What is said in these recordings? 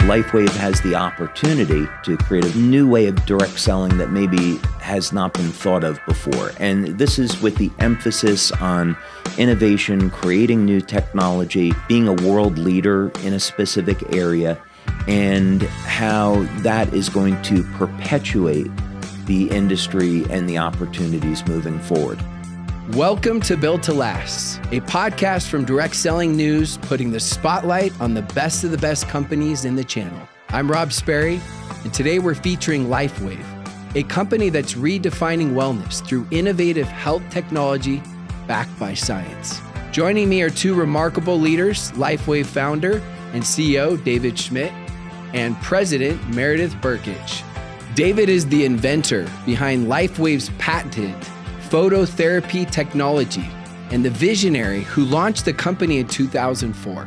LIFEWAVE has the opportunity to create a new way of direct selling that maybe has not been thought of before. And this is with the emphasis on innovation, creating new technology, being a world leader in a specific area, and how that is going to perpetuate the industry and the opportunities moving forward. Welcome to Built to Last, a podcast from Direct Selling News, putting the spotlight on the best of the best companies in the channel. I'm Rob Sperry, and today we're featuring LIFEWAVE, a company that's redefining wellness through innovative health technology backed by science. Joining me are two remarkable leaders, LIFEWAVE founder and CEO David Schmidt and President Meredith Burkich. David is the inventor behind LIFEWAVE's patented phototherapy technology and the visionary who launched the company in 2004.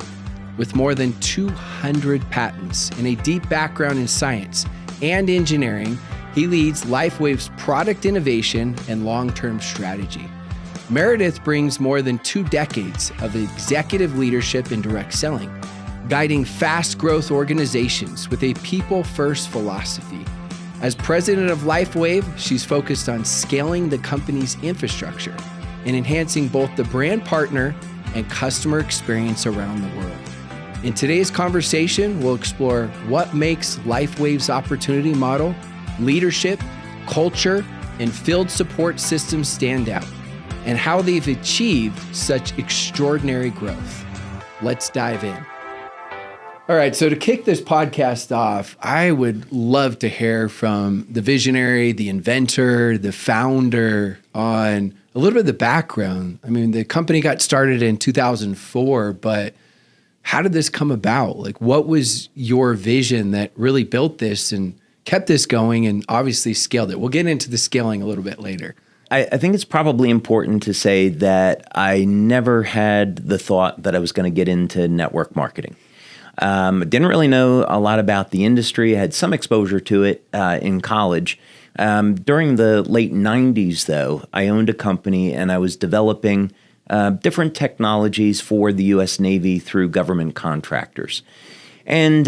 With more than 200 patents and a deep background in science and engineering, he leads LIFEWAVE's product innovation and long-term strategy. Meredith brings more than 2 decades of executive leadership in direct selling, guiding fast-growth organizations with a people-first philosophy. As president of LIFEWAVE, she's focused on scaling the company's infrastructure and enhancing both the brand partner and customer experience around the world. In today's conversation, we'll explore what makes LIFEWAVE's opportunity model, leadership, culture, and field support systems stand out, and how they've achieved such extraordinary growth. Let's dive in. All right, so to kick this podcast off, I would love to hear from the visionary, the inventor, the founder on a little bit of the background. I mean, the company got started in 2004, but how did this come about? Like, what was your vision that really built this and kept this going and obviously scaled it? We'll get into the scaling a little bit later. I think it's probably important to say that I never had the thought that I was going to get into network marketing. Didn't really know a lot about the industry. I had some exposure to it in college. During the late 90s, though, I owned a company and I was developing different technologies for the U.S. Navy through government contractors. And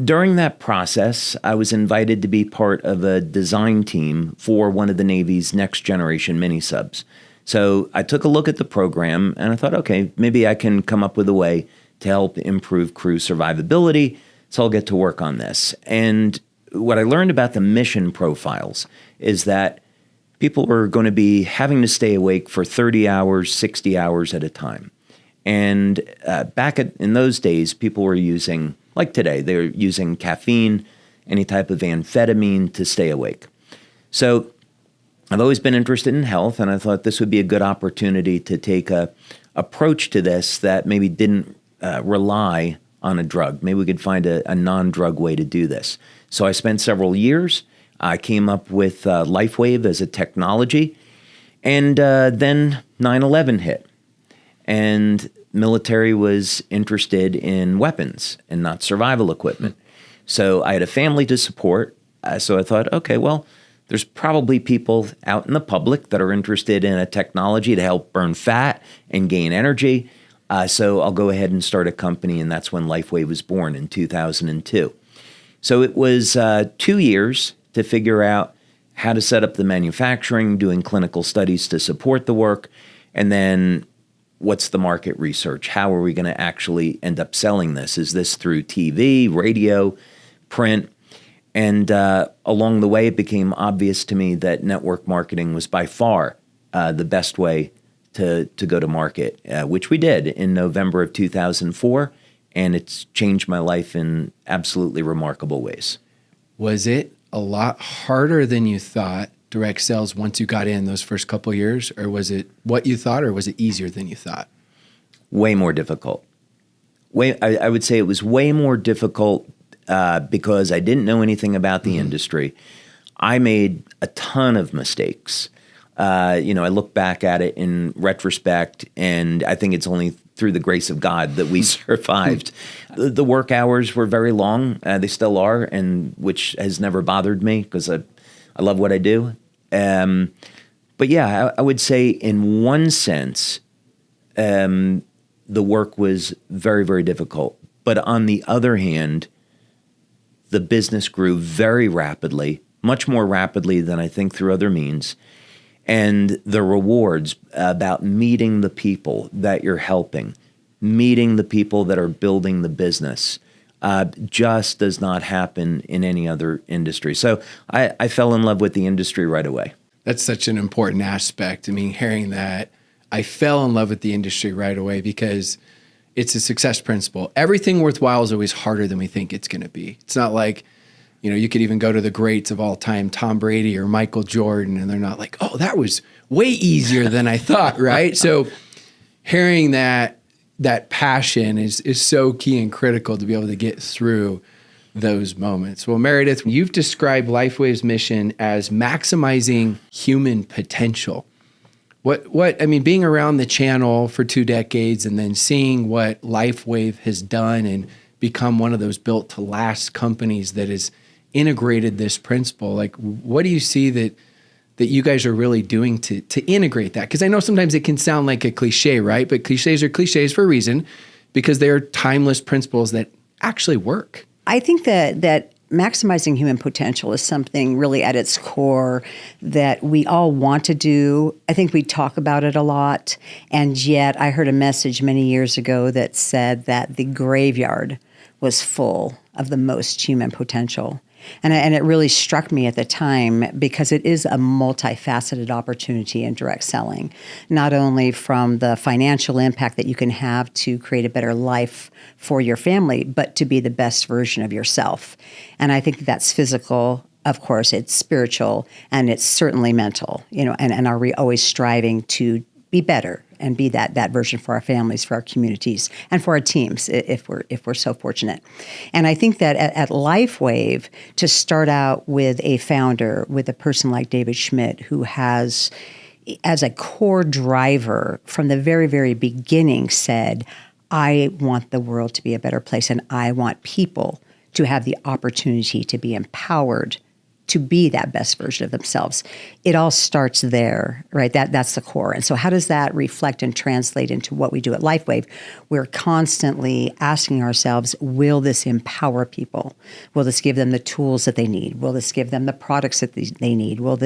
during that process, I was invited to be part of a design team for one of the Navy's next generation mini subs. So I took a look at the program and I thought, okay, maybe I can come up with a way to help improve crew survivability, so I'll get to work on this. And what I learned about the mission profiles is that people were going to be having to stay awake for 30 hours, 60 hours at a time. And in those days, people were using, like today, they were using caffeine, any type of amphetamine to stay awake. So I've always been interested in health, and I thought this would be a good opportunity to take a approach to this that maybe didn't rely on a drug. Maybe we could find a non-drug way to do this. So I spent several years. I came up with LIFEWAVE as a technology. And then 9/11 hit. And military was interested in weapons and not survival equipment. So I had a family to support. So I thought, okay, well, there's probably people out in the public that are interested in a technology to help burn fat and gain energy. So I'll go ahead and start a company, and that's when LIFEWAVE was born in 2002. So it was 2 years to figure out how to set up the manufacturing, doing clinical studies to support the work, and then what's the market research? How are we going to actually end up selling this? Is this through TV, radio, print? And along the way, it became obvious to me that network marketing was by far the best way to go to market, which we did in November of 2004, and it's changed my life in absolutely remarkable ways. Was it a lot harder than you thought, direct sales, once you got in those first couple of years, or was it what you thought, or was it easier than you thought? Way more difficult. I would say it was way more difficult because I didn't know anything about the industry. I made a ton of mistakes. I look back at it in retrospect, and I think it's only through the grace of God that we survived. The work hours were very long. They still are, and which has never bothered me because I love what I do. But yeah, I would say in one sense, the work was very, very difficult. But on the other hand, the business grew very rapidly, much more rapidly than I think through other means. And the rewards about meeting the people that you're helping, meeting the people that are building the business, just does not happen in any other industry. So I fell in love with the industry right away. That's such an important aspect. I mean, hearing that, I fell in love with the industry right away because it's a success principle. Everything worthwhile is always harder than we think it's going to be. It's not like, you could even go to the greats of all time, Tom Brady or Michael Jordan, and they're not like, oh, that was way easier than I thought, right? So hearing that passion is so key and critical to be able to get through those moments. Well, Meredith, you've described LifeWave's mission as maximizing human potential. Being around the channel for 2 decades and then seeing what LifeWave has done and become one of those built to last companies that has integrated this principle, like what do you see that you guys are really doing to integrate that? Because I know sometimes it can sound like a cliche, right? But cliches are cliches for a reason because they are timeless principles that actually work. I think that maximizing human potential is something really at its core that we all want to do. I think we talk about it a lot. And yet I heard a message many years ago that said that the graveyard was full of the most human potential. And it really struck me at the time because it is a multifaceted opportunity in direct selling, not only from the financial impact that you can have to create a better life for your family, but to be the best version of yourself. And I think that's physical. Of course, it's spiritual, and it's certainly mental, and are we always striving to be better and be that version for our families, for our communities, and for our teams if we're so fortunate. And I think that at LifeWave, to start out with a founder, with a person like David Schmidt, who has, as a core driver from the very, very beginning, said, I want the world to be a better place, and I want people to have the opportunity to be empowered to be that best version of themselves. It all starts there, right? That's the core. And so how does that reflect and translate into what we do at LifeWave? We're constantly asking ourselves, will this empower people? Will this give them the tools that they need? Will this give them the products that they need? Will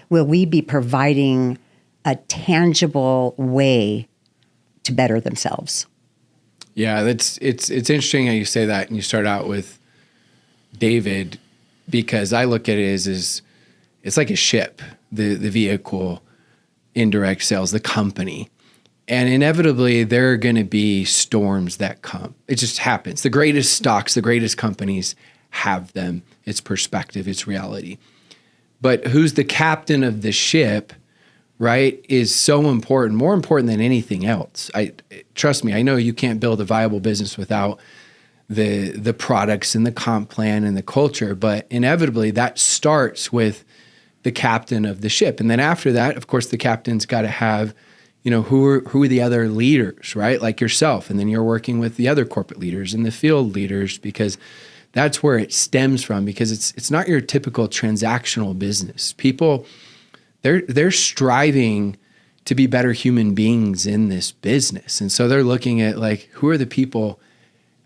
we be providing a tangible way to better themselves? Yeah, it's interesting how you say that, and you start out with David, because I look at it as it's like a ship, the vehicle, indirect sales, the company. And inevitably, there are going to be storms that come. It just happens. The greatest stocks, the greatest companies have them. It's perspective, it's reality. But who's the captain of the ship, right, is so important, more important than anything else. Trust me, I know you can't build a viable business without the products and the comp plan and the culture, but inevitably that starts with the captain of the ship. And then after that, of course, the captain's got to have, who are the other leaders, right? Like yourself. And then you're working with the other corporate leaders and the field leaders, because that's where it stems from, because it's not your typical transactional business. People, they're striving to be better human beings in this business. And so they're looking at, like, who are the people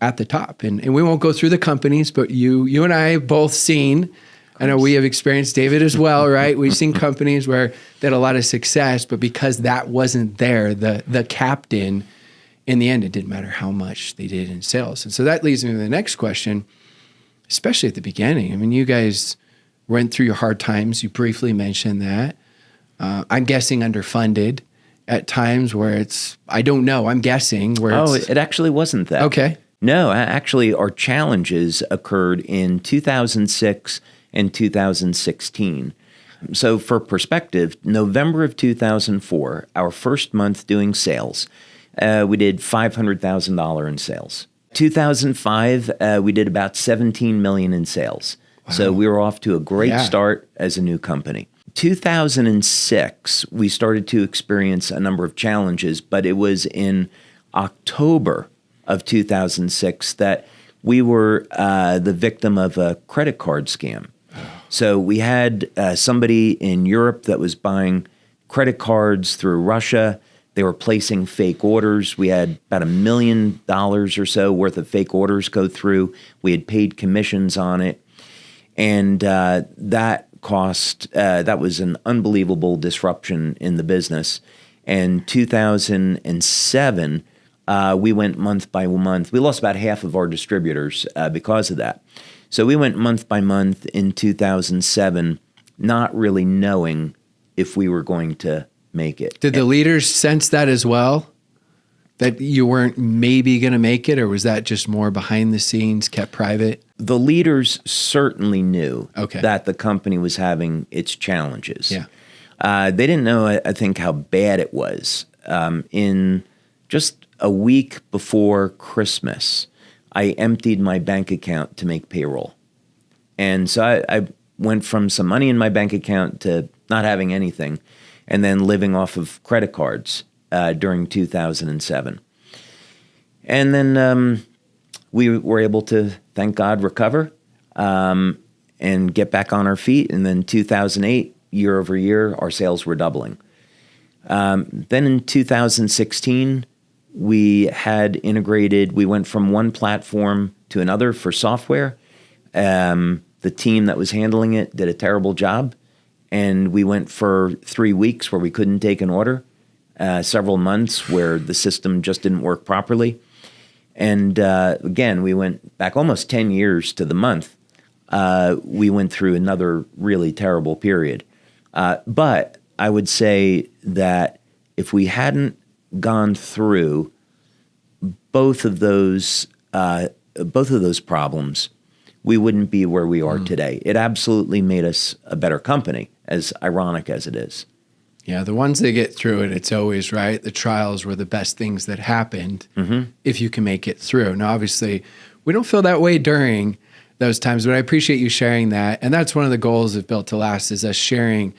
at the top? And we won't go through the companies, but you and I have both seen, I know we have experienced, David as well, right? We've seen companies where they had a lot of success, but because that wasn't there, the captain, in the end, it didn't matter how much they did in sales. And so that leads me to the next question, especially at the beginning. I mean, you guys went through your hard times. You briefly mentioned that. I'm guessing underfunded at times where I don't know, I'm guessing where it actually wasn't that. Okay. No, actually, our challenges occurred in 2006 and 2016. So for perspective, November of 2004, our first month doing sales, we did $500,000 in sales. 2005, we did about $17 million in sales. Wow. So we were off to a great start as a new company. 2006, we started to experience a number of challenges, but it was in October of 2006 that we were the victim of a credit card scam. So we had somebody in Europe that was buying credit cards through Russia, They were placing fake orders. We had about $1 million or so worth of fake orders go through. We had paid commissions on it. And that was an unbelievable disruption in the business. And 2007, we went month by month. We lost about half of our distributors because of that. So we went month by month in 2007, not really knowing if we were going to make it. Did the leaders sense that as well? That you weren't maybe going to make it, or was that just more behind the scenes, kept private? The leaders certainly knew that the company was having its challenges. Yeah. They didn't know, I think, how bad it was. In just a week before Christmas, I emptied my bank account to make payroll. And so I went from some money in my bank account to not having anything, and then living off of credit cards during 2007. And then we were able to, thank God, recover and get back on our feet. And then 2008, year over year, our sales were doubling. Then in 2016, we had integrated, we went from one platform to another for software. The team that was handling it did a terrible job. And we went for 3 weeks where we couldn't take an order, several months where the system just didn't work properly. And again, we went back almost 10 years to the month. We went through another really terrible period. But I would say that if we hadn't gone through both of those problems, we wouldn't be where we are today. It absolutely made us a better company, as ironic as it is. Yeah, the ones that get through it, it's always right. The trials were the best things that happened if you can make it through. Now, obviously, we don't feel that way during those times, but I appreciate you sharing that. And that's one of the goals of Built to Last, is us sharing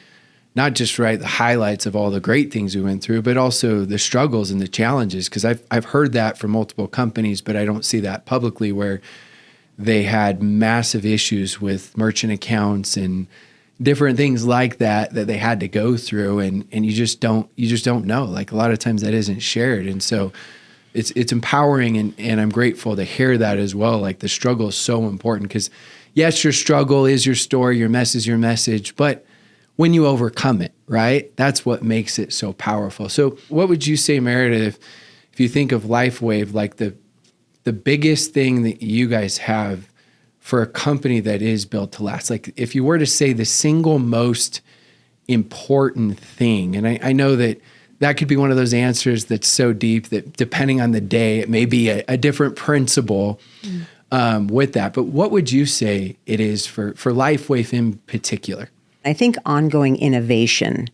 not just the highlights of all the great things we went through, but also the struggles and the challenges. Because I've heard that from multiple companies, but I don't see that publicly, where they had massive issues with merchant accounts and different things like that they had to go through, and you just don't know. Like, a lot of times that isn't shared, and so it's empowering, and I'm grateful to hear that as well. Like, the struggle is so important, because yes, your struggle is your story, your mess is your message, but when you overcome it, right, that's what makes it so powerful. So what would you say, Meredith, if you think of LifeWave, like the biggest thing that you guys have for a company that is built to last? Like, if you were to say the single most important thing, and I know that could be one of those answers that's so deep that depending on the day, it may be a different principle with that. But what would you say it is for LifeWave in particular? I think ongoing innovation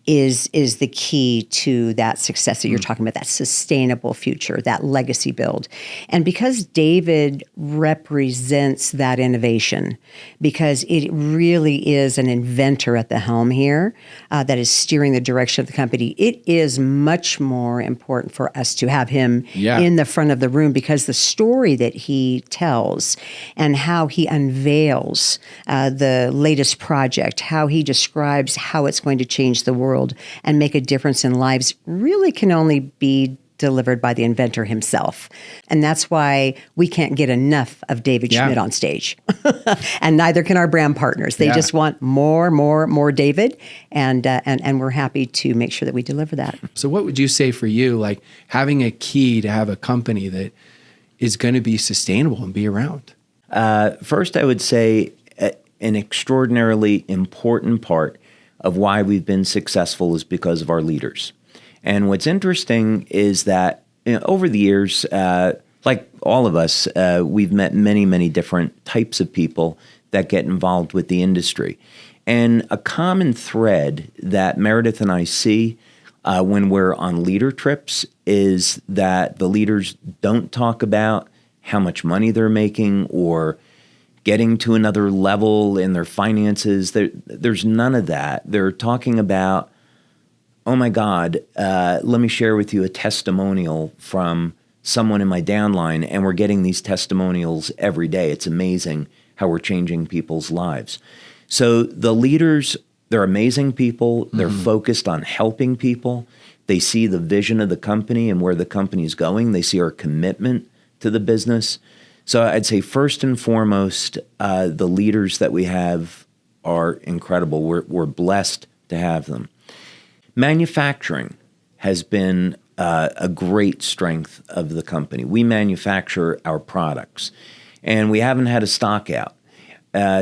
is the key to that success that you're talking about, that sustainable future, that legacy build. And because David represents that innovation, because it really is an inventor at the helm here that is steering the direction of the company, it is much more important for us to have him in the front of the room, because the story that he tells and how he unveils the latest project, how he describes how it's going to change the world and make a difference in lives, really can only be delivered by the inventor himself. And that's why we can't get enough of David Schmidt on stage. And neither can our brand partners. They just want more David, and we're happy to make sure that we deliver that. So what would you say for you, like having a key to have a company that is going to be sustainable and be around? First, I would say an extraordinarily important part of why we've been successful is because of our leaders. And what's interesting is that over the years, like all of us, we've met many different types of people that get involved with the industry. And a common thread that Meredith and I see when we're on leader trips is that the leaders don't talk about how much money they're making or getting to another level in their finances. There's none of that. They're talking about, oh my God, let me share with you a testimonial from someone in my downline, and we're getting these testimonials every day. It's amazing how we're changing people's lives. So the leaders, they're amazing people. They're focused on helping people. They see the vision of the company and where the company is going. They see our commitment to the business. So I'd say first and foremost, the leaders that we have are incredible. We're blessed to have them. Manufacturing has been a great strength of the company. We manufacture our products, and we haven't had a stock out.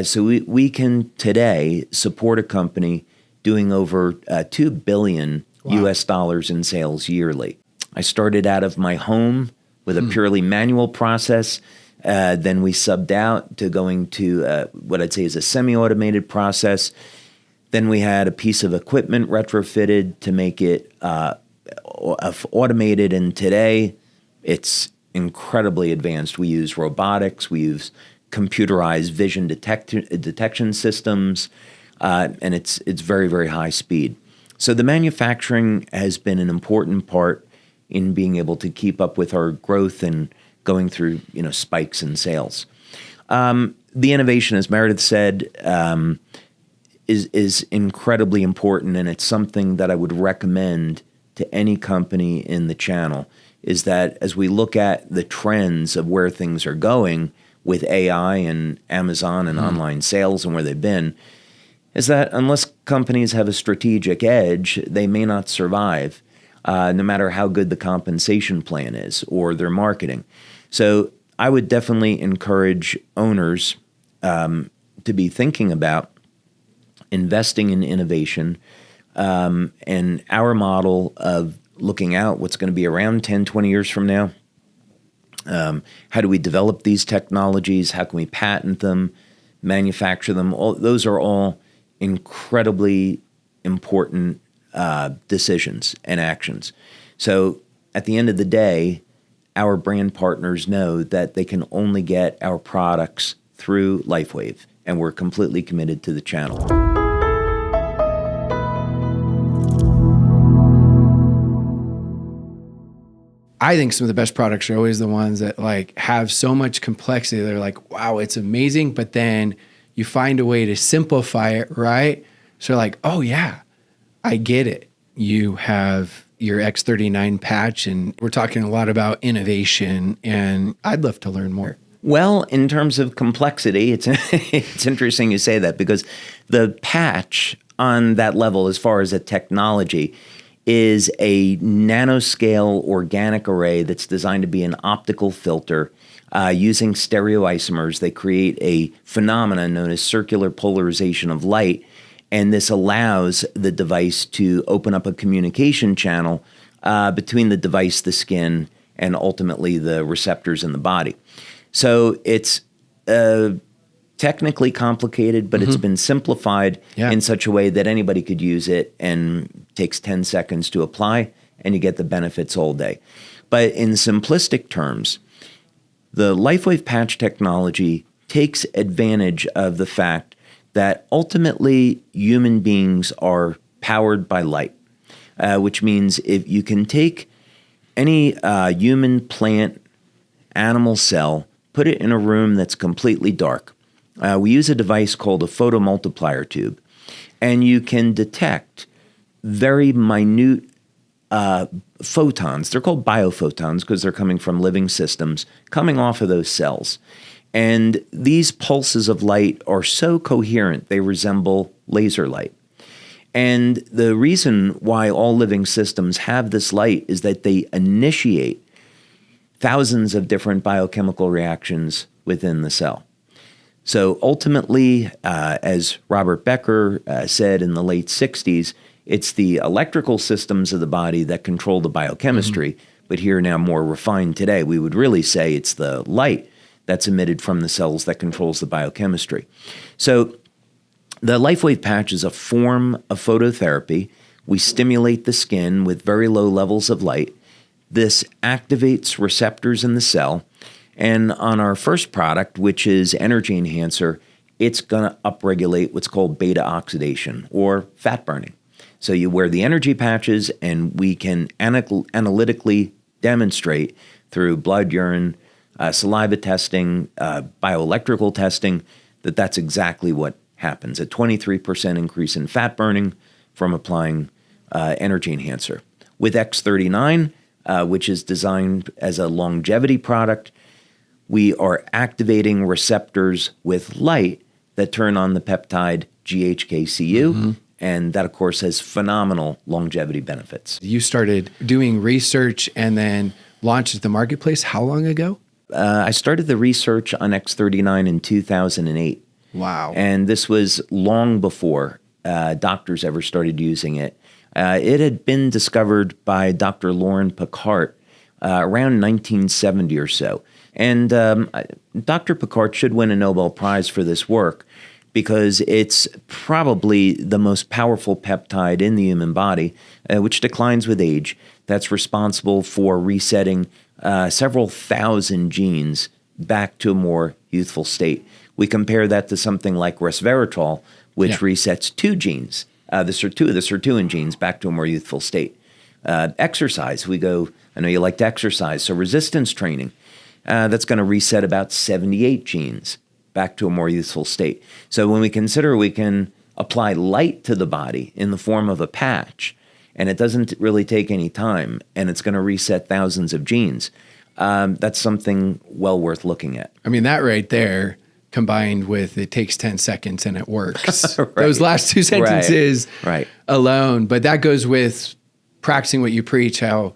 So we can today support a company doing over $2 billion US dollars in sales yearly. I started out of my home with a purely manual process. Then we subbed out to going to what I'd say is a semi-automated process. Then we had a piece of equipment retrofitted to make it automated, and today it's incredibly advanced. We use robotics, we use computerized vision detection systems, and it's very, very high speed. So the manufacturing has been an important part in being able to keep up with our growth and going through spikes in sales. The innovation, as Meredith said, is incredibly important, and it's something that I would recommend to any company in the channel, is that as we look at the trends of where things are going with AI and Amazon and online sales and where they've been, is that unless companies have a strategic edge, they may not survive, no matter how good the compensation plan is or their marketing. So I would definitely encourage owners to be thinking about investing in innovation, and our model of looking out what's going to be around 10, 20 years from now. How do we develop these technologies? How can we patent them, manufacture them? Those are all incredibly important decisions and actions. So at the end of the day, our brand partners know that they can only get our products through LIFEWAVE, and we're completely committed to the channel. I think some of the best products are always the ones that have so much complexity. They're like, wow, it's amazing. But then you find a way to simplify it, right? So oh yeah, I get it. You have your X39 patch, and we're talking a lot about innovation, and I'd love to learn more. Well, in terms of complexity, it's interesting you say that, because the patch on that level, as far as a technology, is a nanoscale organic array that's designed to be an optical filter. Using stereoisomers, they create a phenomenon known as circular polarization of light, and this allows the device to open up a communication channel between the device, the skin, and ultimately the receptors in the body. So it's technically complicated, but it's been simplified in such a way that anybody could use it, and takes 10 seconds to apply, and you get the benefits all day. But in simplistic terms, the LIFEWAVE patch technology takes advantage of the fact that ultimately human beings are powered by light, which means if you can take any human, plant, animal cell, put it in a room that's completely dark. We use a device called a photomultiplier tube, and you can detect very minute photons. They're called biophotons because they're coming from living systems, coming off of those cells. And these pulses of light are so coherent, they resemble laser light. And the reason why all living systems have this light is that they initiate thousands of different biochemical reactions within the cell. So ultimately, as Robert Becker said in the late 60s, it's the electrical systems of the body that control the biochemistry, but here now more refined today, we would really say it's the light that's emitted from the cells that controls the biochemistry. So the LIFEWAVE patch is a form of phototherapy. We stimulate the skin with very low levels of light. This activates receptors in the cell. And on our first product, which is Energy Enhancer, it's going to upregulate what's called beta oxidation or fat burning. So you wear the energy patches, and we can analytically demonstrate through blood, urine, saliva testing, bioelectrical testing, that that's exactly what happens. A 23% increase in fat burning from applying Energy Enhancer. With X39, which is designed as a longevity product, we are activating receptors with light that turn on the peptide GHKCU, and that, of course, has phenomenal longevity benefits. You started doing research and then launched at the marketplace how long ago? I started the research on X39 in 2008. Wow. And this was long before doctors ever started using it. It had been discovered by Dr. Lauren Picard around 1970 or so. And Dr. Picard should win a Nobel Prize for this work because it's probably the most powerful peptide in the human body, which declines with age, that's responsible for resetting several thousand genes back to a more youthful state. We compare that to something like resveratrol, which resets two genes, the sirtuin genes, back to a more youthful state. Exercise, I know you like to exercise, so resistance training, that's going to reset about 78 genes back to a more youthful state. So when we consider we can apply light to the body in the form of a patch, and it doesn't really take any time, and it's going to reset thousands of genes, that's something well worth looking at. I mean, that right there, combined with it takes 10 seconds and it works. Right. Those last two sentences Right. alone. But that goes with practicing what you preach, you're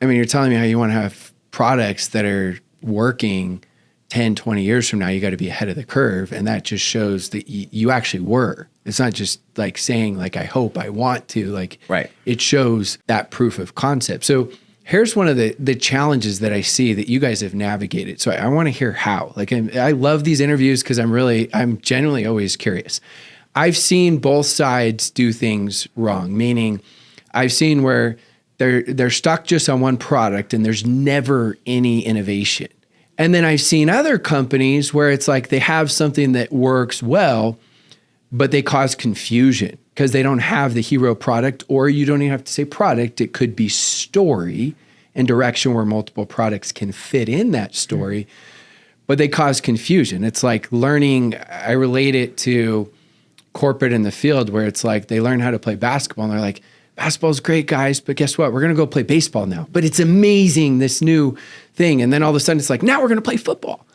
telling me how you want to have products that are working 10, 20 years from now. You got to be ahead of the curve. And that just shows that you actually were. It's not just like saying like, I hope, I want to, Right. It shows that proof of concept. So here's one of the challenges that I see that you guys have navigated. So I want to hear how. I love these interviews because I'm genuinely always curious. I've seen both sides do things wrong, meaning I've seen where they're stuck just on one product and there's never any innovation. And then I've seen other companies where it's like they have something that works well, but they cause confusion because they don't have the hero product, or you don't even have to say product. It could be story and direction where multiple products can fit in that story, but they cause confusion. It's like learning, I relate it to corporate in the field where it's like they learn how to play basketball and they're like, basketball's great, guys, but guess what? We're going to go play baseball now. But it's amazing, this new thing. And then all of a sudden it's like, now we're going to play football.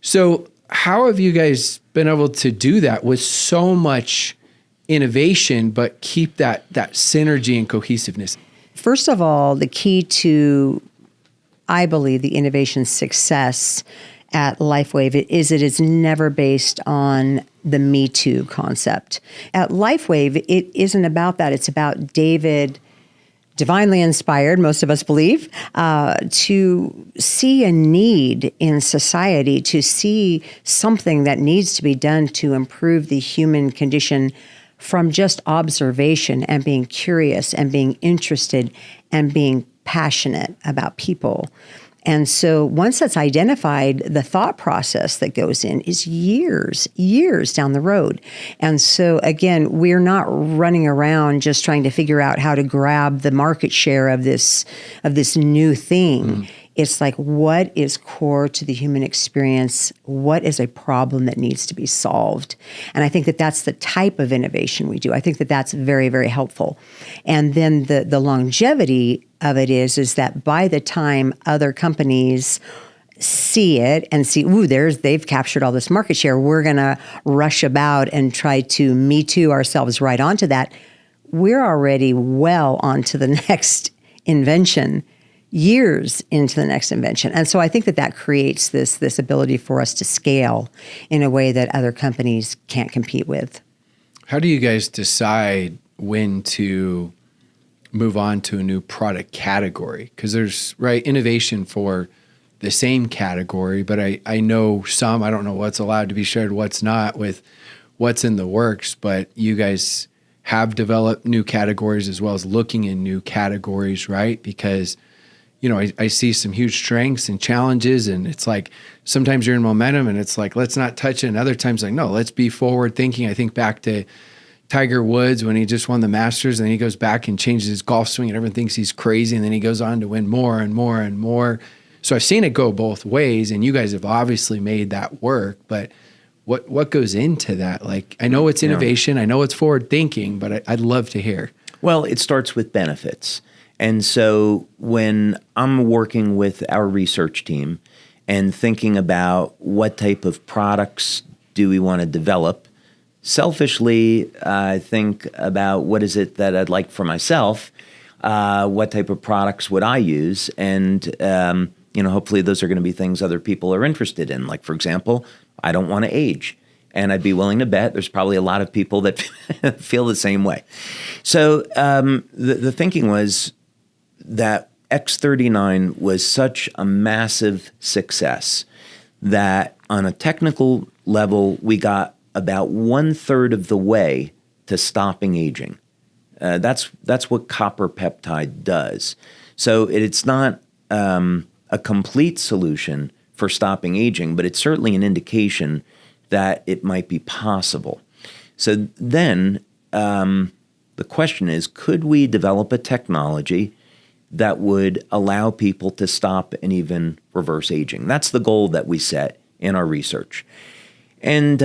So how have you guys been able to do that with so much innovation, but keep that synergy and cohesiveness? First of all, the key to, I believe, the innovation success at LIFEWAVE is it is never based on the Me Too concept. At LIFEWAVE, it isn't about that. It's about David, divinely inspired, most of us believe, to see a need in society, to see something that needs to be done to improve the human condition from just observation and being curious and being interested and being passionate about people. And so once that's identified, the thought process that goes in is years down the road. And so again, we're not running around just trying to figure out how to grab the market share of this new thing. It's like, what is core to the human experience? What is a problem that needs to be solved? And I think that that's the type of innovation we do. I think that that's very, very helpful. And then the longevity of it is that by the time other companies see it and see, they've captured all this market share, we're going to rush about and try to Me Too ourselves right onto that. We're already well onto the next invention, years into the next invention. And so I think that creates this ability for us to scale in a way that other companies can't compete with. How do you guys decide when to move on to a new product category? Because there's innovation for the same category, but I know some, I don't know what's allowed to be shared, what's not, with what's in the works, but you guys have developed new categories as well as looking in new categories, right? Because I see some huge strengths and challenges, and it's like sometimes you're in momentum and it's like, let's not touch it. And other times like, no, let's be forward thinking. I think back to Tiger Woods when he just won the Masters, and he goes back and changes his golf swing and everyone thinks he's crazy. And then he goes on to win more and more and more. So I've seen it go both ways, and you guys have obviously made that work, but what goes into that? Like, I know it's innovation, I know it's forward thinking, but I'd love to hear. Well, it starts with benefits. And so when I'm working with our research team and thinking about what type of products do we want to develop, selfishly, I think about what is it that I'd like for myself, what type of products would I use, and hopefully those are going to be things other people are interested in. Like, for example, I don't want to age. And I'd be willing to bet there's probably a lot of people that feel the same way. So the thinking was that X39 was such a massive success that on a technical level, we got about 1/3 of the way to stopping aging. That's what copper peptide does. So it's not a complete solution for stopping aging, but it's certainly an indication that it might be possible. So then the question is, could we develop a technology that would allow people to stop and even reverse aging? That's the goal that we set in our research. And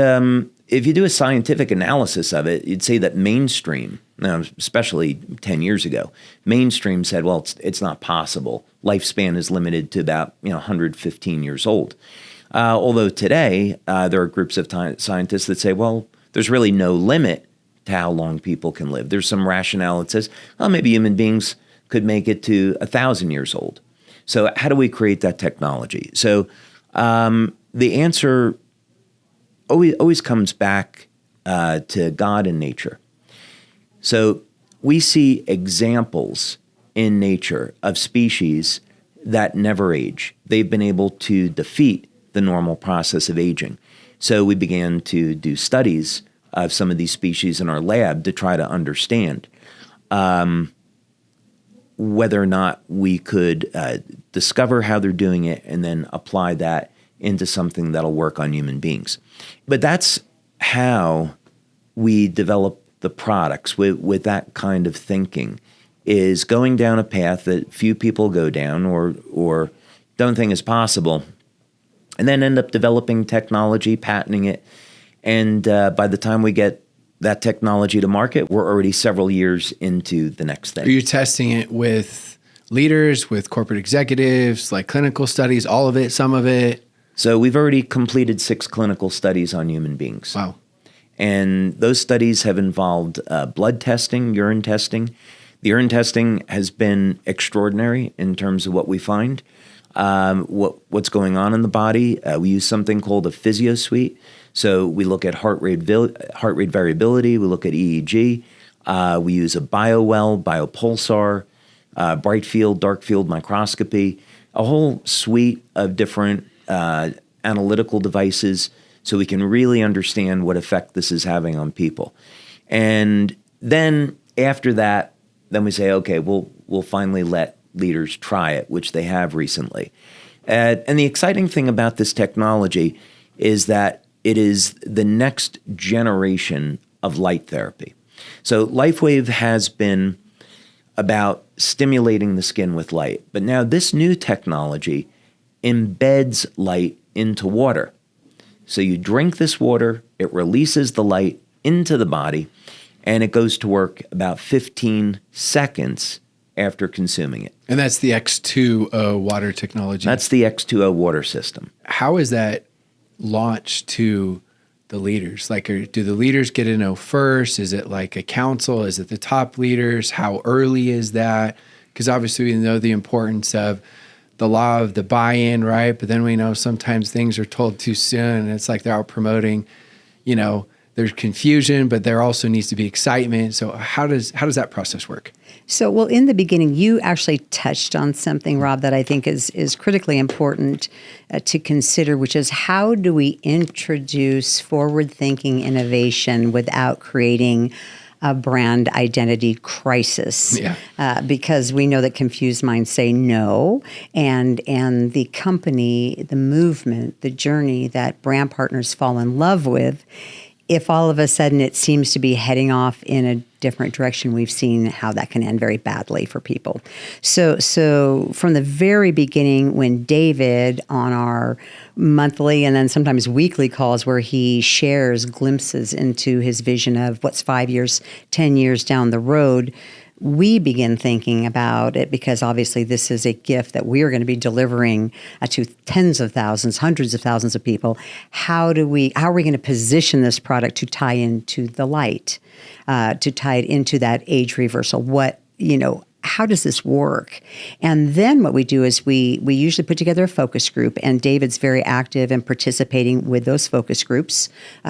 if you do a scientific analysis of it, you'd say that mainstream, especially 10 years ago, mainstream said, well, it's not possible. Lifespan is limited to about 115 years old. Although today, there are groups of scientists that say, well, there's really no limit to how long people can live. There's some rationale that says, well, maybe human beings could make it to 1,000 years old. So how do we create that technology? So the answer always comes back to God and nature. So we see examples in nature of species that never age. They've been able to defeat the normal process of aging. So we began to do studies of some of these species in our lab to try to understand whether or not we could discover how they're doing it and then apply that into something that'll work on human beings. But that's how we develop the products with that kind of thinking, is going down a path that few people go down or don't think is possible, and then end up developing technology, patenting it. And by the time we get that technology to market, we're already several years into the next thing. Are you testing it with leaders, with corporate executives, like clinical studies, all of it, some of it? So we've already completed 6 clinical studies on human beings. Wow. And those studies have involved blood testing, urine testing. The urine testing has been extraordinary in terms of what we find, what's going on in the body. We use something called a physio suite. So we look at heart rate variability. We look at EEG. We use a BioWell, biopulsar, bright field, dark field microscopy, a whole suite of different analytical devices so we can really understand what effect this is having on people. And then after that, then we say, okay, we'll finally let leaders try it, which they have recently. And the exciting thing about this technology is that it is the next generation of light therapy. So LIFEWAVE has been about stimulating the skin with light, but now this new technology embeds light into water. So you drink this water, it releases the light into the body, and it goes to work about 15 seconds after consuming it. And that's the X2O water technology. That's the X2O water system. How is that launched to the leaders? Like, do the leaders get to know first? Is it like a council? Is it the top leaders? How early is that? Because obviously we know the importance of the law of the buy-in, right? But then we know sometimes things are told too soon, and it's like they're out promoting, there's confusion, but there also needs to be excitement. So how does that process work? So, well, in the beginning, you actually touched on something, Rob, that I think is critically important to consider, which is how do we introduce forward-thinking innovation without creating a brand identity crisis? Yeah. Because we know that confused minds say no, and the company, the movement, the journey that brand partners fall in love with, if all of a sudden it seems to be heading off in a different direction, we've seen how that can end very badly for people. So from the very beginning, when David, on our monthly and then sometimes weekly calls where he shares glimpses into his vision of what's 5 years, 10 years down the road, we begin thinking about it, because obviously this is a gift that we are going to be delivering to tens of thousands, hundreds of thousands of people. How are we going to position this product to tie into the light, to tie it into that age reversal? How does this work? And then what we do is we usually put together a focus group, and David's very active in participating with those focus groups,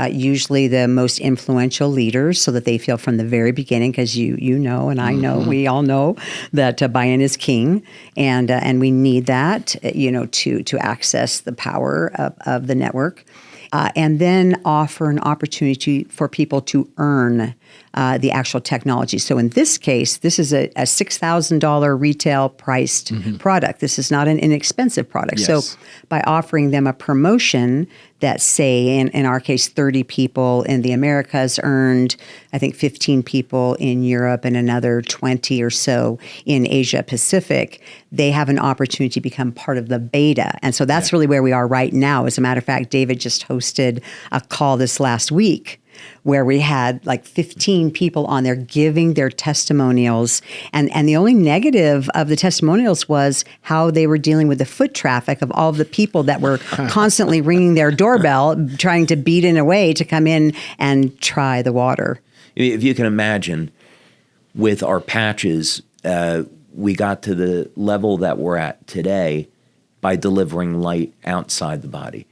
usually the most influential leaders, so that they feel from the very beginning, because you know, and I know, we all know that buy-in is king, and we need that, to access the power of the network. And then offer an opportunity for people to earn the actual technology. So in this case, this is a $6,000 retail priced product. This is not an inexpensive product. Yes. So by offering them a promotion that, say, in our case, 30 people in the Americas earned, I think 15 people in Europe and another 20 or so in Asia Pacific, they have an opportunity to become part of the beta. And so that's really where we are right now. As a matter of fact, David just hosted a call this last week where we had like 15 people on there giving their testimonials. And the only negative of the testimonials was how they were dealing with the foot traffic of all of the people that were constantly ringing their doorbell, trying to beat in a way to come in and try the water. If you can imagine, with our patches, we got to the level that we're at today by delivering light outside the body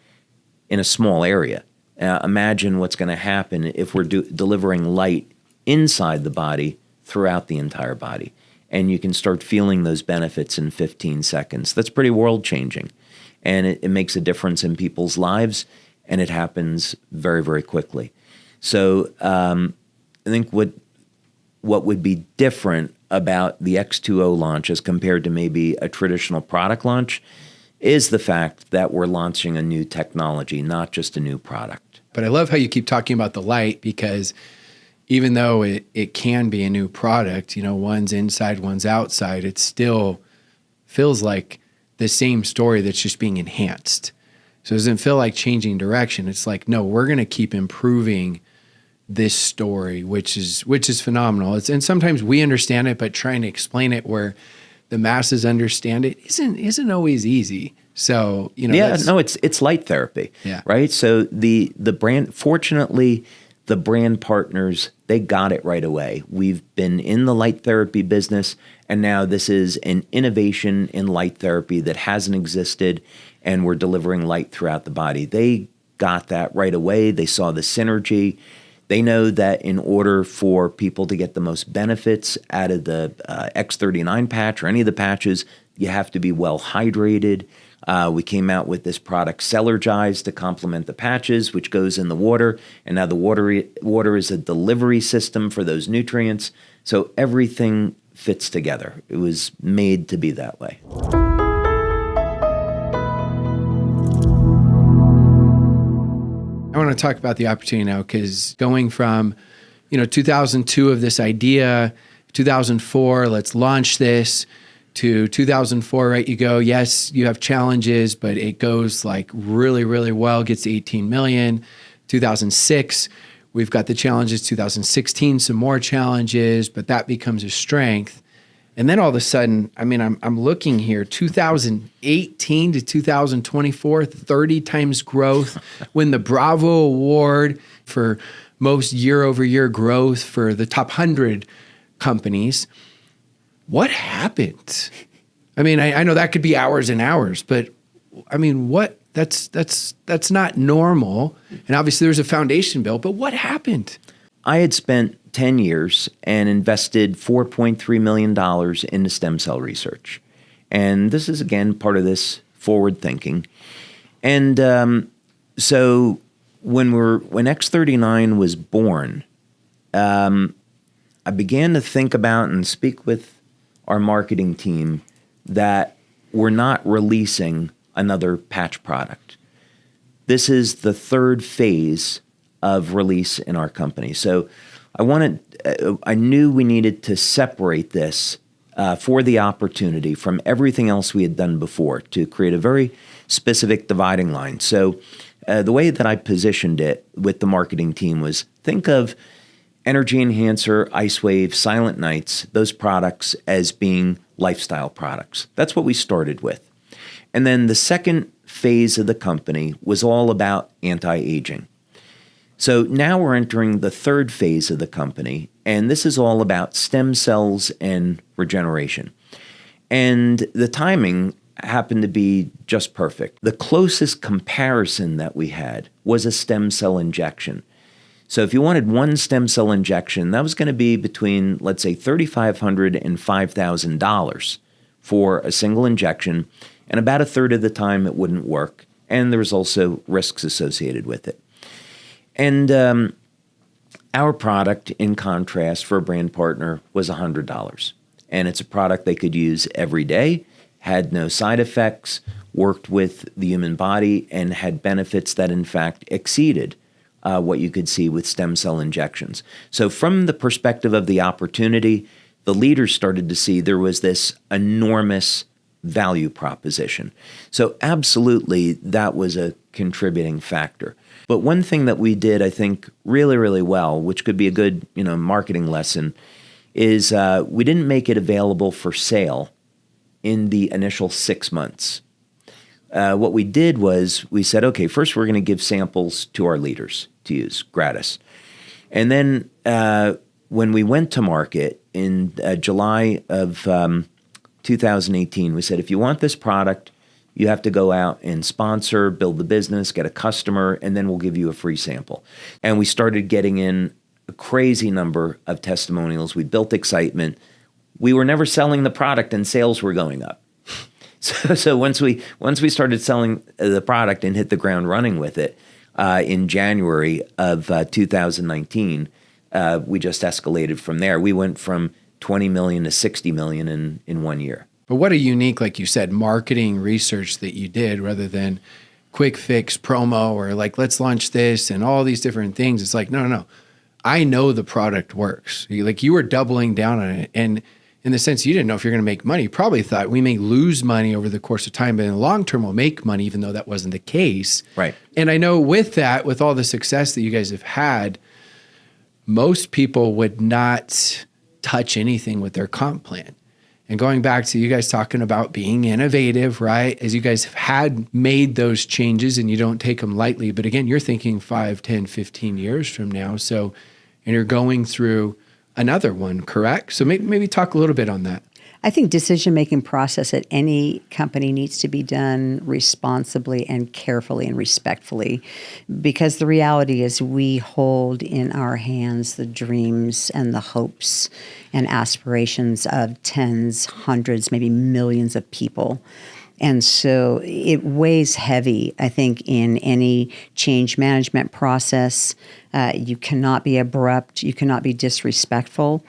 in a small area. Imagine what's going to happen if we're delivering light inside the body throughout the entire body. And you can start feeling those benefits in 15 seconds. That's pretty world-changing. And it makes a difference in people's lives, and it happens very, very quickly. So I think what would be different about the X2O launch as compared to maybe a traditional product launch is the fact that we're launching a new technology, not just a new product. But I love how you keep talking about the light, because even though it can be a new product, one's inside, one's outside, it still feels like the same story that's just being enhanced. So it doesn't feel like changing direction. It's like, no, we're going to keep improving this story, which is phenomenal. And sometimes we understand it, but trying to explain it where the masses understand it isn't always easy. So, it's light therapy, right? So the brand, fortunately, the brand partners, they got it right away. We've been in the light therapy business, and now this is an innovation in light therapy that hasn't existed, and we're delivering light throughout the body. They got that right away. They saw the synergy. They know that in order for people to get the most benefits out of the X39 patch or any of the patches, you have to be well hydrated. We came out with this product, Cellergize, to complement the patches, which goes in the water. And now the water is a delivery system for those nutrients. So everything fits together. It was made to be that way. I want to talk about the opportunity now, because going from, 2002 of this idea, 2004, let's launch this, to 2004, right? You go, yes, you have challenges, but it goes like really, really well, gets to 18 million. 2006, we've got the challenges. 2016, some more challenges, but that becomes a strength. And then all of a sudden, I'm looking here, 2018 to 2024, 30 times growth, win the Bravo Award for most year-over-year growth for the top 100 companies. What happened? I know that could be hours and hours, but what? That's not normal. And obviously there's a foundation built, but what happened? I had spent 10 years and invested $4.3 million into stem cell research. And this is, again, part of this forward thinking. And so when X39 was born, I began to think about and speak with our marketing team that we're not releasing another patch product. This is the third phase of release in our company. So I knew we needed to separate this for the opportunity from everything else we had done before to create a very specific dividing line. So the way that I positioned it with the marketing team was, think of Energy Enhancer, IceWave, Silent Nights, those products as being lifestyle products. That's what we started with. And then the second phase of the company was all about anti-aging. So now we're entering the third phase of the company, and this is all about stem cells and regeneration. And the timing happened to be just perfect. The closest comparison that we had was a stem cell injection. So if you wanted one stem cell injection, that was going to be between, let's say, $3,500 and $5,000 for a single injection, and about a third of the time it wouldn't work, and there was also risks associated with it. And our product, in contrast, for a brand partner was $100. And it's a product they could use every day, had no side effects, worked with the human body, and had benefits that, in fact, exceeded what you could see with stem cell injections. So from the perspective of the opportunity, the leaders started to see there was this enormous value proposition. So absolutely, that was a contributing factor. But one thing that we did, I think, really, really well, which could be a good, marketing lesson, is we didn't make it available for sale in the initial 6 months. What we did was we said, okay, first we're going to give samples to our leaders to use gratis. And then when we went to market in July of 2018, we said, if you want this product, you have to go out and sponsor, build the business, get a customer, and then we'll give you a free sample. And we started getting in a crazy number of testimonials. We built excitement. We were never selling the product, and sales were going up. So once we started selling the product and hit the ground running with it in January of 2019, we just escalated from there. We went from 20 million to 60 million in 1 year. But what a unique, like you said, marketing research that you did rather than quick fix promo or like, let's launch this and all these different things. It's like, no. I know the product works. You were doubling down on it. And in the sense you didn't know if you're going to make money, you probably thought we may lose money over the course of time, but in the long term we'll make money, even though that wasn't the case. Right. And I know with that, with all the success that you guys have had, most people would not touch anything with their comp plan. And going back to you guys talking about being innovative, right? As you guys have had made those changes and you don't take them lightly, but again, you're thinking 5, 10, 15 years from now. So, and you're going through another one, correct? So maybe talk a little bit on that. I think decision-making process at any company needs to be done responsibly and carefully and respectfully, because the reality is we hold in our hands the dreams and the hopes and aspirations of tens, hundreds, maybe millions of people. And so it weighs heavy, I think, in any change management process. You cannot be abrupt. You cannot be disrespectful.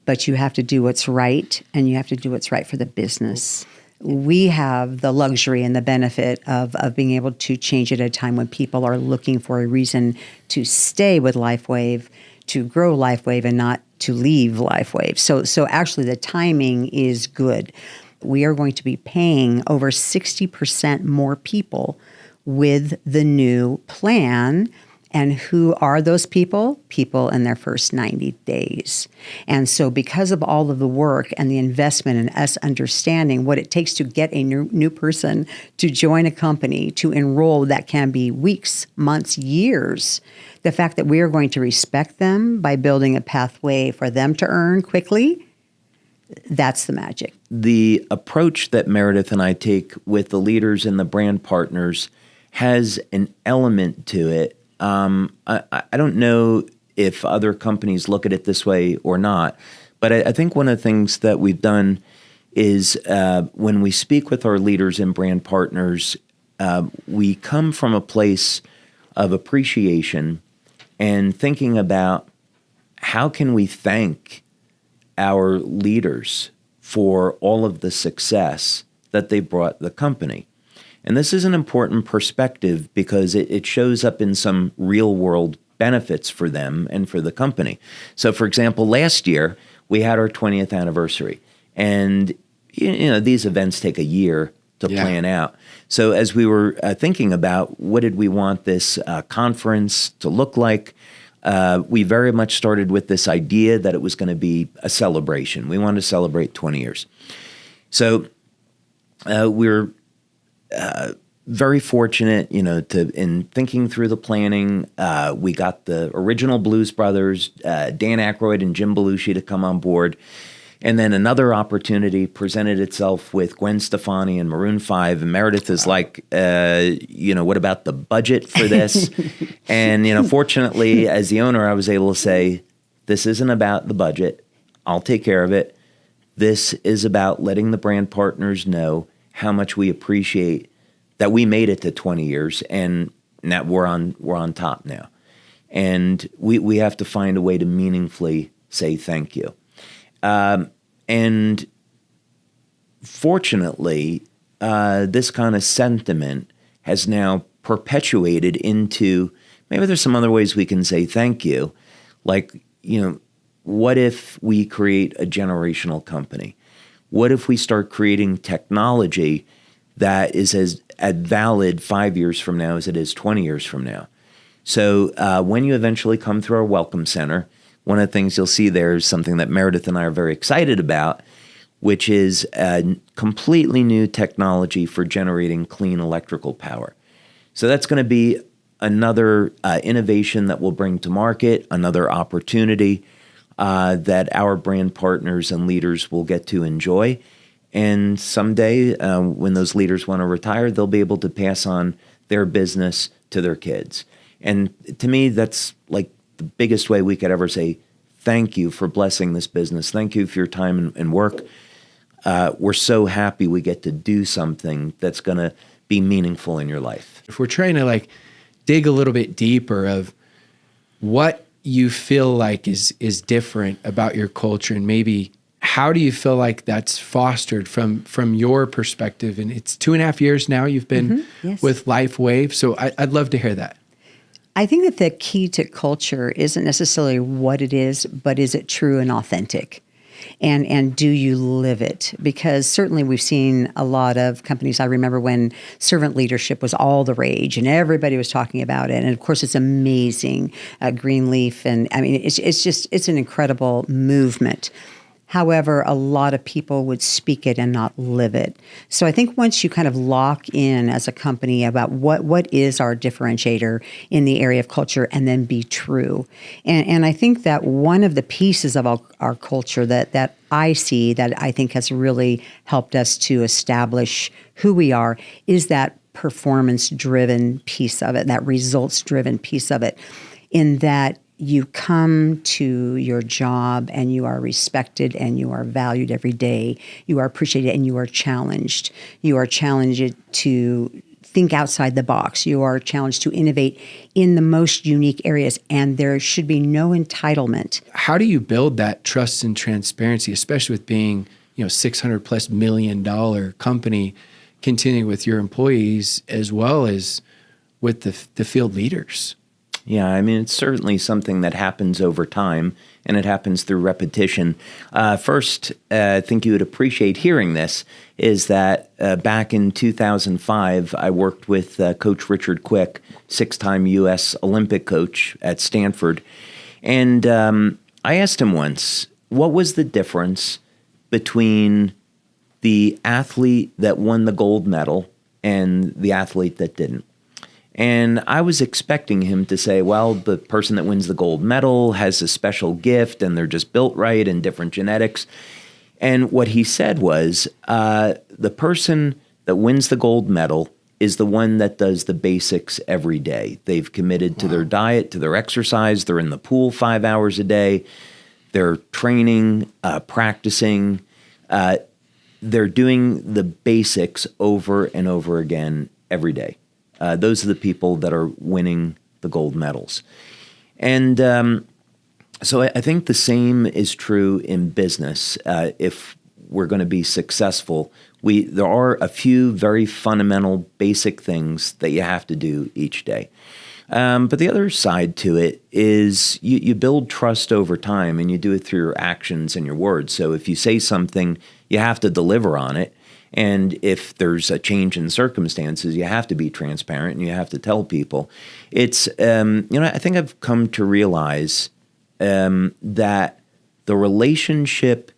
But you have to do what's right, and you have to do what's right for the business. We have the luxury and the benefit of being able to change at a time when people are looking for a reason to stay with LIFEWAVE, to grow LIFEWAVE, and not to leave LIFEWAVE. So actually the timing is good. We are going to be paying over 60% more people with the new plan. And who are those people? People in their first 90 days. And so because of all of the work and the investment and us understanding what it takes to get a new person to join a company, to enroll, that can be weeks, months, years, the fact that we are going to respect them by building a pathway for them to earn quickly, that's the magic. The approach that Meredith and I take with the leaders and the brand partners has an element to it. I don't know if other companies look at it this way or not, but I think one of the things that we've done is when we speak with our leaders and brand partners, we come from a place of appreciation and thinking about how can we thank our leaders for all of the success that they brought the company. And this is an important perspective because it shows up in some real world benefits for them and for the company. So for example, last year we had our 20th anniversary, and these events take a year to plan out. So as we were thinking about what did we want this conference to look like, we very much started with this idea that it was going to be a celebration. We wanted to celebrate 20 years. So we're very fortunate, in thinking through the planning. We got the original Blues Brothers, Dan Aykroyd and Jim Belushi, to come on board. And then another opportunity presented itself with Gwen Stefani and Maroon 5. And Meredith is like, what about the budget for this? And, fortunately, as the owner, I was able to say, this isn't about the budget. I'll take care of it. This is about letting the brand partners know how much we appreciate that we made it to 20 years and that we're on top now. And we have to find a way to meaningfully say thank you. And fortunately, this kind of sentiment has now perpetuated into, maybe there's some other ways we can say thank you. Like, what if we create a generational company? What if we start creating technology that is as valid 5 years from now as it is 20 years from now? So when you eventually come through our Welcome Center, one of the things you'll see there is something that Meredith and I are very excited about, which is a completely new technology for generating clean electrical power. So that's going to be another innovation that we'll bring to market, another opportunity that our brand partners and leaders will get to enjoy. And someday, when those leaders want to retire, they'll be able to pass on their business to their kids. And to me, that's like the biggest way we could ever say thank you for blessing this business. Thank you for your time and work. We're so happy we get to do something that's going to be meaningful in your life. If we're trying to dig a little bit deeper of what you feel like is different about your culture, and maybe how do you feel like that's fostered from your perspective? And it's 2.5 years now you've been with LIFEWAVE. So I'd love to hear that. I think that the key to culture isn't necessarily what it is, but is it true and authentic? And do you live it? Because certainly we've seen a lot of companies. I remember when servant leadership was all the rage and everybody was talking about it. And of course, it's amazing, Greenleaf. And I mean, it's an incredible movement. However, a lot of people would speak it and not live it. So I think once you kind of lock in as a company about what is our differentiator in the area of culture, and then be true. And I think that one of the pieces of our culture that I see that I think has really helped us to establish who we are is that performance-driven piece of it, that results-driven piece of it, in that you come to your job and you are respected and you are valued every day. You are appreciated and you are challenged. You are challenged to think outside the box. You are challenged to innovate in the most unique areas, and there should be no entitlement. How do you build that trust and transparency, especially with being, $600+ million company, continuing with your employees as well as with the field leaders? Yeah, I mean, it's certainly something that happens over time, and it happens through repetition. First, I think you would appreciate hearing this, is that back in 2005, I worked with Coach Richard Quick, 6-time U.S. Olympic coach at Stanford. And I asked him once, what was the difference between the athlete that won the gold medal and the athlete that didn't? And I was expecting him to say, well, the person that wins the gold medal has a special gift and they're just built right and different genetics. And what he said was, the person that wins the gold medal is the one that does the basics every day. They've committed to their diet, to their exercise. They're in the pool 5 hours a day. They're training, practicing. They're doing the basics over and over again every day. Those are the people that are winning the gold medals. And so I think the same is true in business. If we're going to be successful, there are a few very fundamental, basic things that you have to do each day. But the other side to it is you build trust over time, and you do it through your actions and your words. So if you say something, you have to deliver on it. And if there's a change in circumstances, you have to be transparent and you have to tell people. It's, I think I've come to realize that the relationship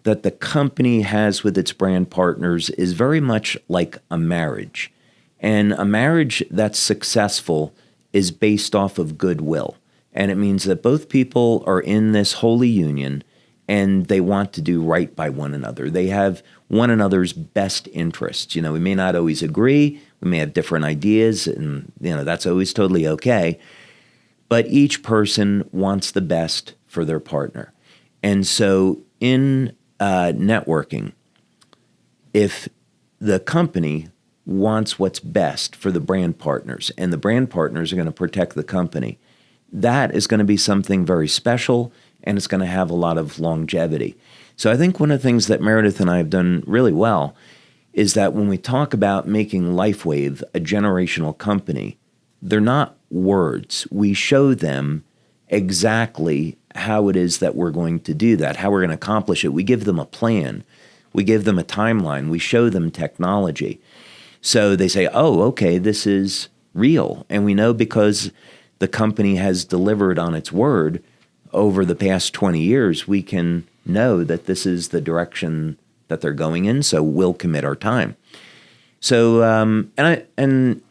that the company has with its brand partners is very much like a marriage. And a marriage that's successful is based off of goodwill. And it means that both people are in this holy union and they want to do right by one another. They have one another's best interests. We may not always agree. We may have different ideas, and that's always totally okay. But each person wants the best for their partner. And so in networking, if the company wants what's best for the brand partners and the brand partners are going to protect the company, that is going to be something very special and it's going to have a lot of longevity. So I think one of the things that Meredith and I have done really well is that when we talk about making LifeWave a generational company, they're not words. We show them exactly how it is that we're going to do that, how we're going to accomplish it. We give them a plan. We give them a timeline. We show them technology. So they say, oh, okay, this is real. And we know because the company has delivered on its word over the past 20 years, we can know that this is the direction that they're going in. So we'll commit our time. So, as an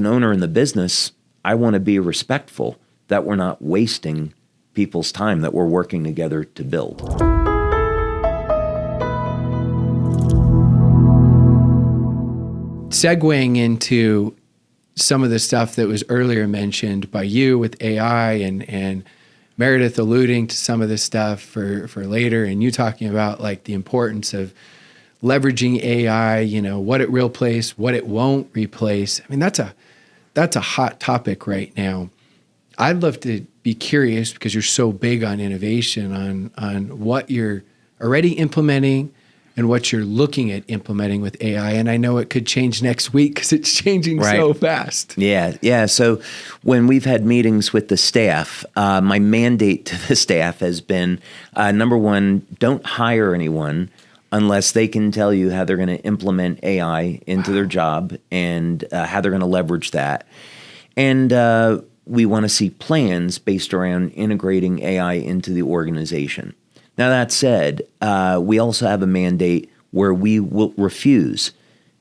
owner in the business, I want to be respectful that we're not wasting people's time, that we're working together to build. Segueing into some of the stuff that was earlier mentioned by you with AI and Meredith alluding to some of this stuff for later, and you talking about like the importance of leveraging AI, what it will replace, what it won't replace. I mean, that's a hot topic right now. I'd love to be curious, because you're so big on innovation, on what you're already implementing and what you're looking at implementing with AI. And I know it could change next week because it's changing so fast. Yeah. So when we've had meetings with the staff, my mandate to the staff has been, number one, don't hire anyone unless they can tell you how they're going to implement AI into their job and how they're going to leverage that. And we want to see plans based around integrating AI into the organization. Now, that said, we also have a mandate where we will refuse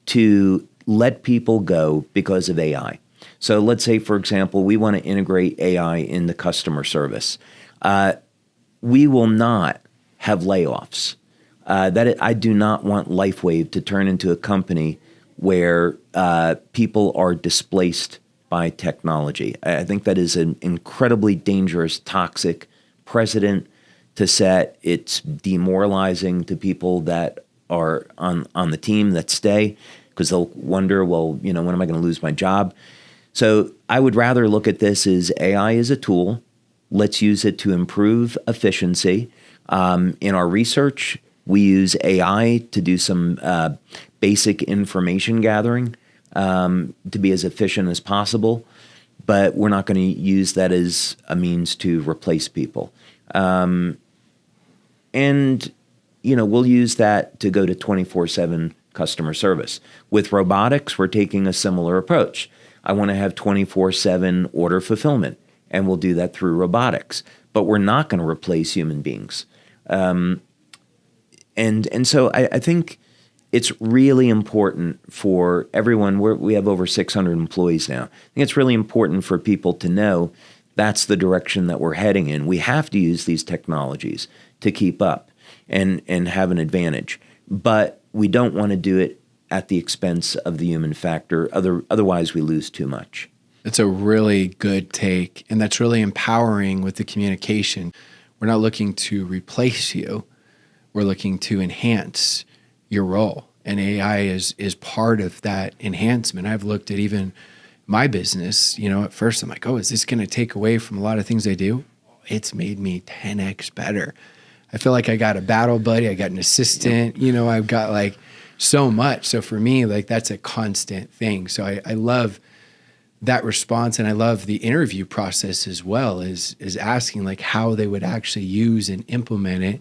to let people go because of AI. So let's say, for example, we want to integrate AI into customer service. We will not have layoffs. I do not want LifeWave to turn into a company where people are displaced by technology. I think that is an incredibly dangerous, toxic precedent to set. It's demoralizing to people that are on the team that stay, because they'll wonder, well, when am I going to lose my job? So I would rather look at this as AI is a tool. Let's use it to improve efficiency. In our research, we use AI to do some basic information gathering to be as efficient as possible, but we're not going to use that as a means to replace people. We'll use that to go to 24/7 customer service. With robotics, we're taking a similar approach. I want to have 24/7 order fulfillment, and we'll do that through robotics. But we're not going to replace human beings. And so I think it's really important for everyone. We have over 600 employees now. I think it's really important for people to know that's the direction that we're heading in. We have to use these technologies to keep up and have an advantage. But we don't want to do it at the expense of the human factor. Otherwise, we lose too much. It's a really good take, and that's really empowering with the communication. We're not looking to replace you. We're looking to enhance your role, and AI is part of that enhancement. I've looked at even my business, at first I'm like, oh, is this going to take away from a lot of things I do? It's made me 10x better. I feel like I got a battle buddy. I got an assistant, I've got like so much. So for me, like that's a constant thing. So I love that response. And I love the interview process as well, is asking like how they would actually use and implement it,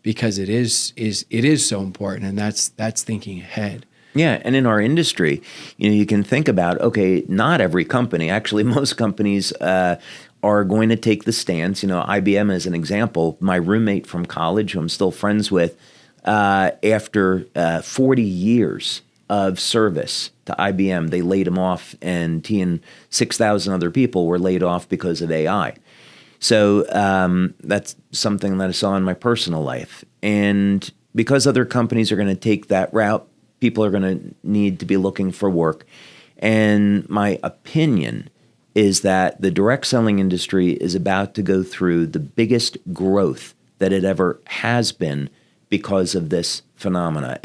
because it is so important, and that's thinking ahead. Yeah, and in our industry, you can think about, okay, not every company, actually most companies are going to take the stance. IBM as an example, my roommate from college, who I'm still friends with, after 40 years of service to IBM, they laid him off, and he and 6,000 other people were laid off because of AI. So that's something that I saw in my personal life. And because other companies are going to take that route, people are going to need to be looking for work. And my opinion is that the direct selling industry is about to go through the biggest growth that it ever has been because of this phenomena.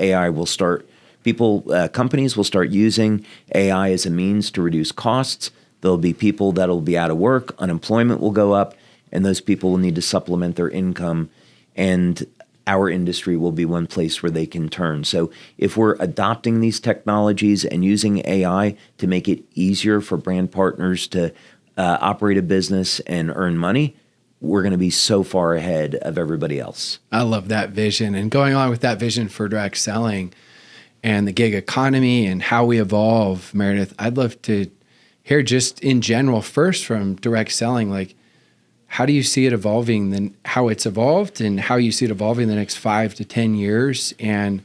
Companies will start using AI as a means to reduce costs. There'll be people that'll be out of work, unemployment will go up, and those people will need to supplement their income, and our industry will be one place where they can turn. So if we're adopting these technologies and using AI to make it easier for brand partners to operate a business and earn money, we're going to be so far ahead of everybody else. I love that vision. And going on with that vision for direct selling and the gig economy and how we evolve, Meredith, I'd love to hear just in general, first from direct selling, like, how do you see it evolving, then how it's evolved and how you see it evolving the next 5 to 10 years, and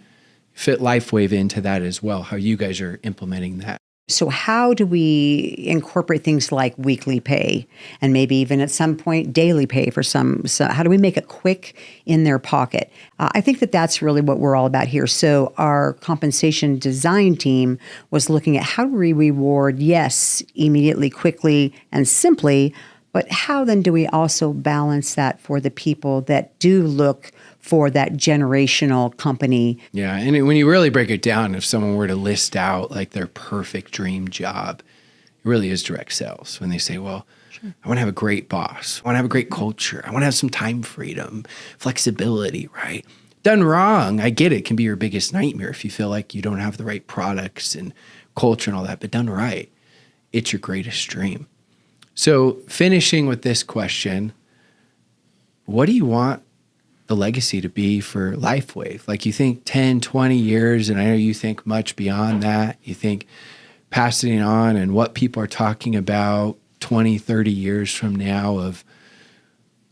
fit LIFEWAVE into that as well, how you guys are implementing that? So how do we incorporate things like weekly pay and maybe even at some point daily pay for some? So how do we make it quick in their pocket? I think that that's really what we're all about here. So our compensation design team was looking at how do we reward, yes, immediately, quickly, and simply, but how then do we also balance that for the people that do look for that generational company? Yeah, and when you really break it down, if someone were to list out like their perfect dream job, it really is direct sales. When they say, well, sure, I want to have a great boss, I want to have a great culture, I want to have some time freedom, flexibility, right? Done wrong, I get it, can be your biggest nightmare if you feel like you don't have the right products and culture and all that, but done right, it's your greatest dream. So finishing with this question, what do you want the legacy to be for LIFEWAVE? Like, you think 10, 20 years, and I know you think much beyond that. You think passing it on and what people are talking about 20, 30 years from now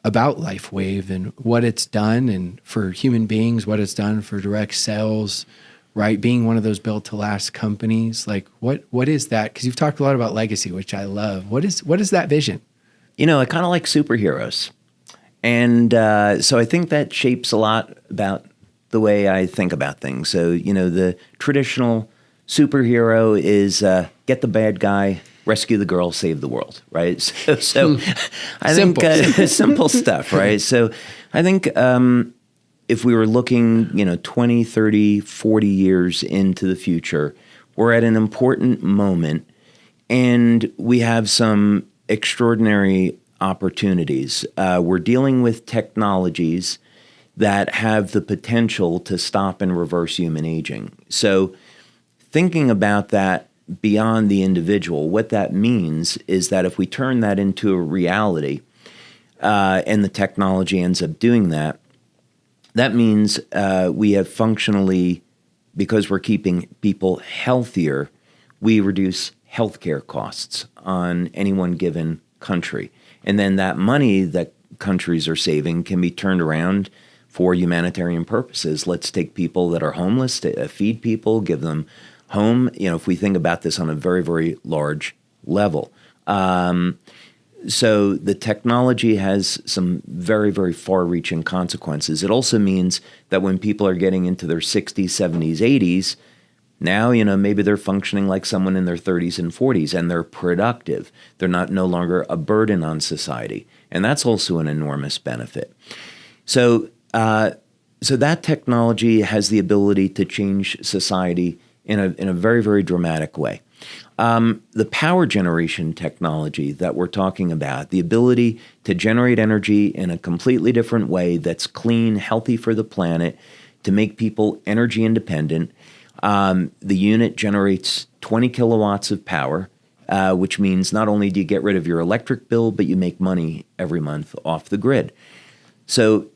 about LIFEWAVE and what it's done, and for human beings, what it's done for direct sales, right? Being one of those built to last companies. Like, what is that? Because you've talked a lot about legacy, which I love. What is that vision? I kind of like superheroes. And so I think that shapes a lot about the way I think about things. So, the traditional superhero is get the bad guy, rescue the girl, save the world, right? So I think simple stuff, right? So I think if we were looking, 20, 30, 40 years into the future, we're at an important moment, and we have some extraordinary opportunities. We're dealing with technologies that have the potential to stop and reverse human aging. So thinking about that beyond the individual, what that means is that if we turn that into a reality, and the technology ends up doing that, that means we have functionally, because we're keeping people healthier, we reduce healthcare costs on any one given country. And then that money that countries are saving can be turned around for humanitarian purposes. Let's take people that are homeless, to feed people, give them home. If we think about this on a very, very large level. So the technology has some very, very far-reaching consequences. It also means that when people are getting into their 60s, 70s, 80s, now, maybe they're functioning like someone in their 30s and 40s, and they're productive. They're no longer a burden on society. And that's also an enormous benefit. So that technology has the ability to change society in a very, very dramatic way. The power generation technology that we're talking about, the ability to generate energy in a completely different way that's clean, healthy for the planet, to make people energy independent. The unit generates 20 kilowatts of power, which means not only do you get rid of your electric bill, but you make money every month off the grid. So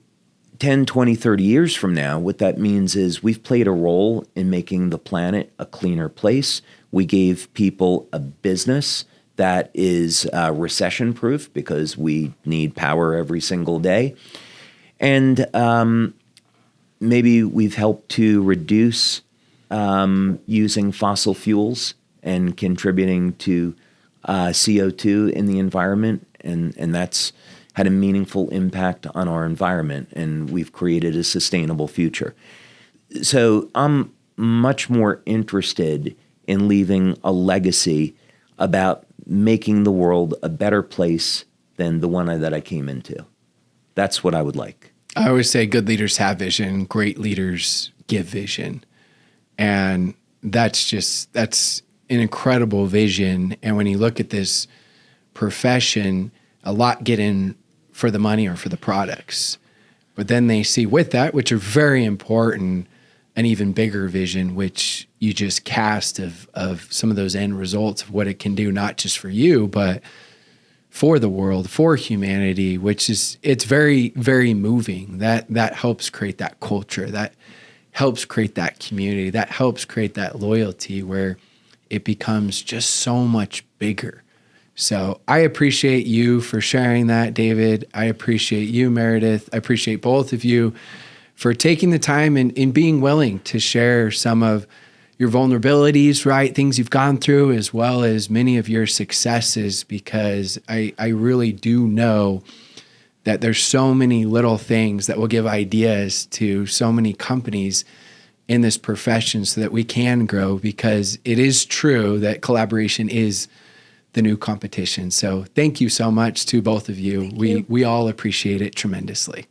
10, 20, 30 years from now, what that means is we've played a role in making the planet a cleaner place. We gave people a business that is recession-proof because we need power every single day. And maybe we've helped to reduce using fossil fuels and contributing to CO2 in the environment. And that's had a meaningful impact on our environment, and we've created a sustainable future. So I'm much more interested in leaving a legacy about making the world a better place than the one that I came into. That's what I would like. I always say good leaders have vision, great leaders give vision. And that's an incredible vision. And when you look at this profession, a lot get in for the money or for the products. But then they see with that, which are very important, an even bigger vision, which you just cast of some of those end results of what it can do, not just for you, but for the world, for humanity, it's very, very moving. That helps create that culture, that helps create that community, that helps create that loyalty where it becomes just so much bigger. So I appreciate you for sharing that, David. I appreciate you, Meredith. I appreciate both of you for taking the time and being willing to share some of your vulnerabilities, right? Things you've gone through, as well as many of your successes, because I really do know that there's so many little things that will give ideas to so many companies in this profession so that we can grow, because it is true that collaboration is the new competition. So thank you so much to both of you. We all appreciate it tremendously.